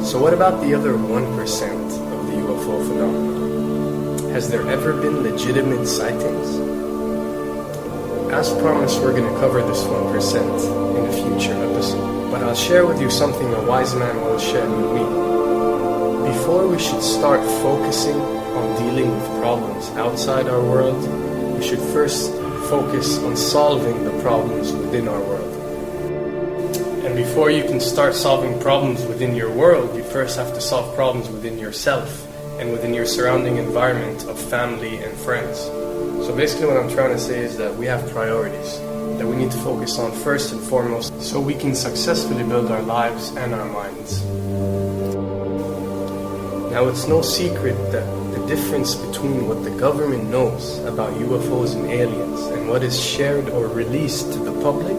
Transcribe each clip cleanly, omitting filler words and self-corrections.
So what about the other 1% of the UFO phenomenon? Has there ever been legitimate sightings? As promised, we're going to cover this 1% in a future episode. But I'll share with you something a wise man once shared with me. Before we should start focusing on dealing with problems outside our world, we should first focus on solving the problems within our world. And before you can start solving problems within your world, you first have to solve problems within yourself and within your surrounding environment of family and friends. So basically what I'm trying to say is that we have priorities that we need to focus on first and foremost so we can successfully build our lives and our minds. Now, it's no secret that the difference between what the government knows about UFOs and aliens and what is shared or released to the public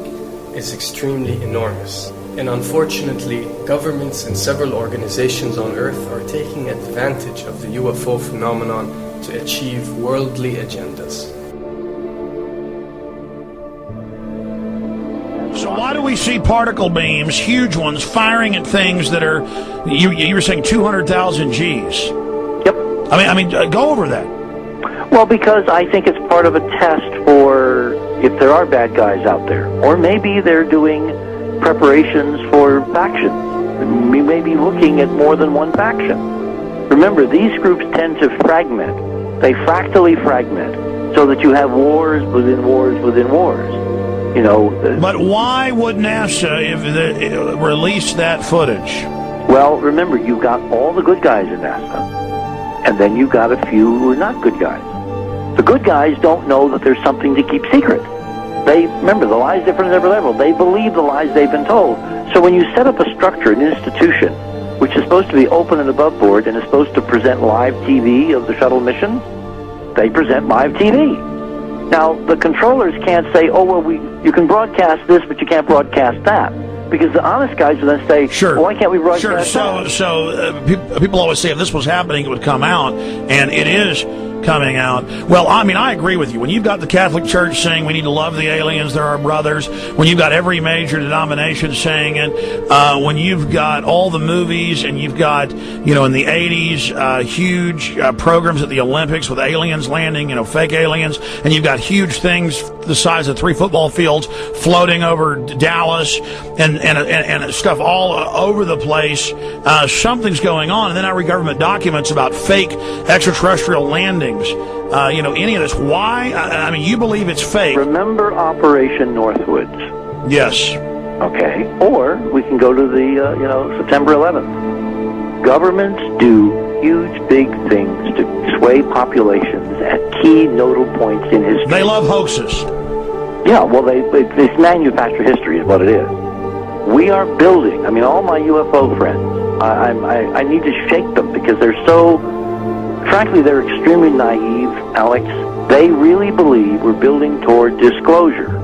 is extremely enormous. And unfortunately, governments and several organizations on Earth are taking advantage of the UFO phenomenon to achieve worldly agendas. So why do we see particle beams, huge ones, firing at things that are, you were saying 200,000 Gs? Yep. I mean, go over that. Well, because I think it's part of a test for if there are bad guys out there. Or maybe they're doing preparations for factions. We may be looking at more than one faction. Remember, these groups tend to fragment. They fractally fragment so that you have wars within wars within wars. You know. But why would NASA release that footage? Well, remember, you've got all the good guys in NASA, and then you've got a few who are not good guys. The good guys don't know that there's something to keep secret. Remember, the lie's different at every level. They believe the lies they've been told. So when you set up a structure, an institution, which is supposed to be open and above board and is supposed to present live TV of the shuttle missions, they present live TV. Now, the controllers can't say, oh, well, you can broadcast this, but you can't broadcast that. Because the honest guys will then say, sure. Well, why can't we broadcast that? So people always say if this was happening, it would come out, and it is coming out. Well, I mean, I agree with you. When you've got the Catholic Church saying we need to love the aliens, they're our brothers, when you've got every major denomination saying it, when you've got all the movies and you've got, in the 80s, huge programs at the Olympics with aliens landing, fake aliens, and you've got huge things the size of 3 football fields floating over Dallas and stuff all over the place, something's going on. And then I read government documents about fake extraterrestrial landings. Any of this. Why? I mean, you believe it's fake. Remember Operation Northwoods? Yes. Okay. Or we can go to the, September 11th. Governments do huge, big things to sway populations at key nodal points in history. They love hoaxes. Yeah, well, they manufacture history is what it is. We are building, all my UFO friends, I need to shake them because they're so, frankly, they're extremely naive, Alex. They really believe we're building toward disclosure.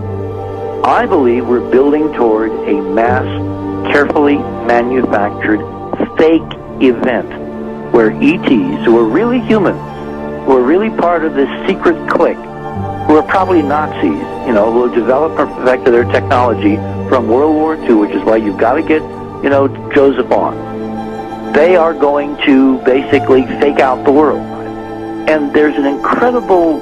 I believe we're building toward a mass, carefully manufactured, fake event where ETs, who are really humans, who are really part of this secret clique, who are probably Nazis, who have developed and perfected their technology from World War II, which is why you've got to get, Joseph on. They are going to basically fake out the world. And there's an incredible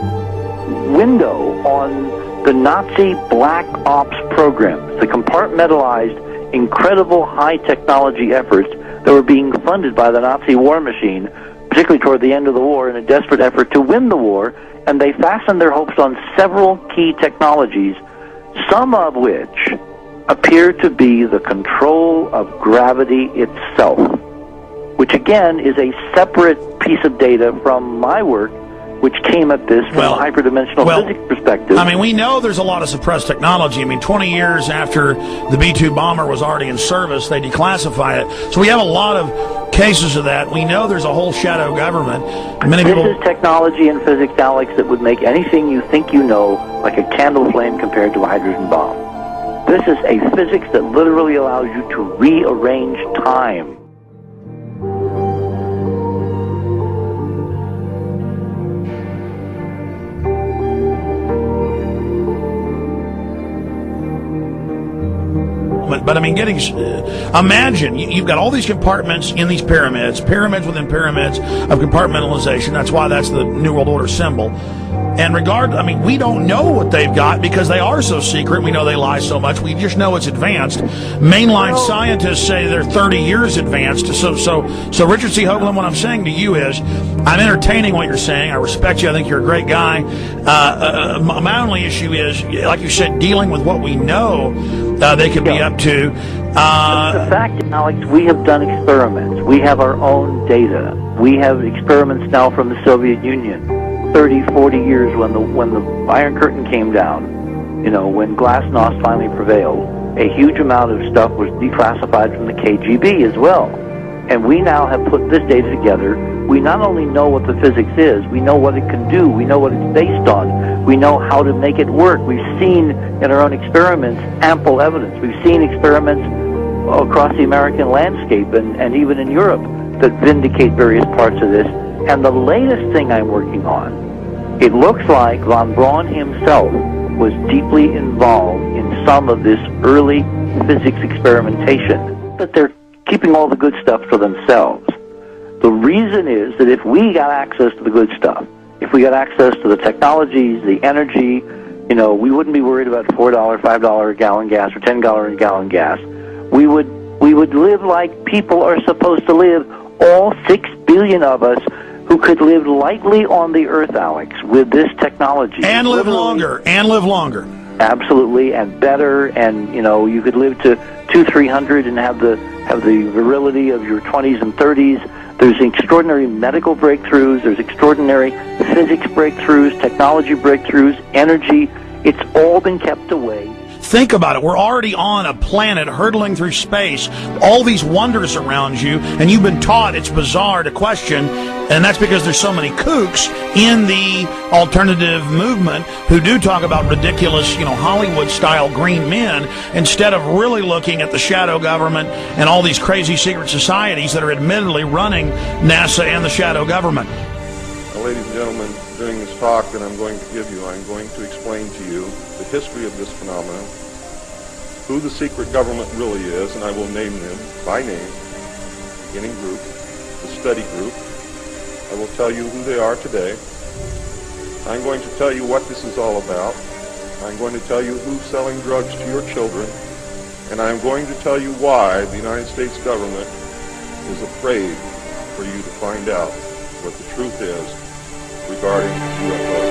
window on the Nazi black ops programs, the compartmentalized, incredible high technology efforts that were being funded by the Nazi war machine, particularly toward the end of the war in a desperate effort to win the war. And they fastened their hopes on several key technologies, some of which appear to be the control of gravity itself, which again is a separate piece of data from my work, which came at this from a hyperdimensional physics perspective. We know there's a lot of suppressed technology. 20 years after the B-2 bomber was already in service, they declassify it. So we have a lot of cases of that. We know there's a whole shadow government. This is technology and physics, Alex, that would make anything you think you know like a candle flame compared to a hydrogen bomb. This is a physics that literally allows you to rearrange time. movement, but I mean, imagine you've got all these compartments in these pyramids within pyramids of compartmentalization. That's why that's the New World Order symbol. And we don't know what they've got because they are so secret. We know they lie so much. We just know it's advanced. Mainline scientists say they're 30 years advanced. So Richard C. Hoagland, what I'm saying to you is, I'm entertaining what you're saying. I respect you. I think you're a great guy. My only issue is, like you said, dealing with what we know they could be up to. The fact, Alex, we have done experiments. We have our own data. We have experiments now from the Soviet Union. 30, 40 years when the Iron Curtain came down, when glasnost finally prevailed, a huge amount of stuff was declassified from the KGB as well. And we now have put this data together. We not only know what the physics is, we know what it can do, we know what it's based on, we know how to make it work. We've seen in our own experiments ample evidence. We've seen experiments across the American landscape and even in Europe that vindicate various parts of this. And the latest thing I'm working on, it looks like von Braun himself was deeply involved in some of this early physics experimentation, but they're keeping all the good stuff for themselves. The reason is that if we got access to the good stuff, if we got access to the technologies, the energy, we wouldn't be worried about $4, $5 a gallon gas or $10 a gallon gas. We would live like people are supposed to live, all 6 billion of us, who could live lightly on the earth, Alex, with this technology. And live longer. Absolutely, and better, and, you could live to 200-300 and have the virility of your 20s and 30s. There's extraordinary medical breakthroughs. There's extraordinary physics breakthroughs, technology breakthroughs, energy. It's all been kept away. Think about it. We're already on a planet hurtling through space, all these wonders around you, and you've been taught it's bizarre to question, and that's because there's so many kooks in the alternative movement who do talk about ridiculous, Hollywood-style green men, instead of really looking at the shadow government and all these crazy secret societies that are admittedly running NASA and the shadow government. Now, ladies and gentlemen, during this talk that I'm going to give you, I'm going to explain to you the history of this phenomenon, who the secret government really is, and I will name them by name, beginning group, the study group. I will tell you who they are today. I'm going to tell you what this is all about. I'm going to tell you who's selling drugs to your children, and I'm going to tell you why the United States government is afraid for you to find out what the truth is regarding UFOs.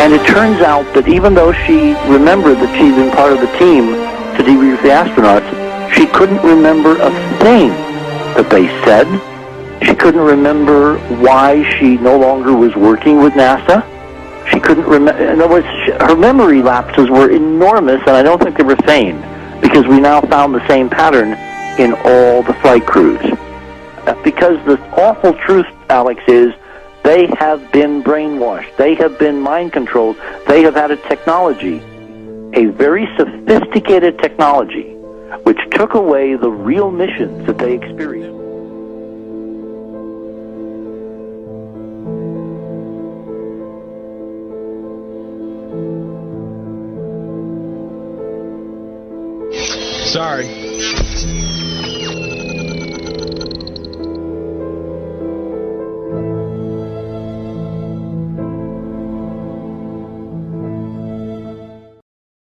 And it turns out that even though she remembered that she'd been part of the team to debrief the astronauts, she couldn't remember a thing that they said. She couldn't remember why she no longer was working with NASA. She couldn't remember. In other words, her memory lapses were enormous, and I don't think they were feigned, because we now found the same pattern in all the flight crews. Because the awful truth, Alex, is they have been brainwashed. They have been mind controlled. They have had a technology, a very sophisticated technology, which took away the real missions that they experienced. Sorry.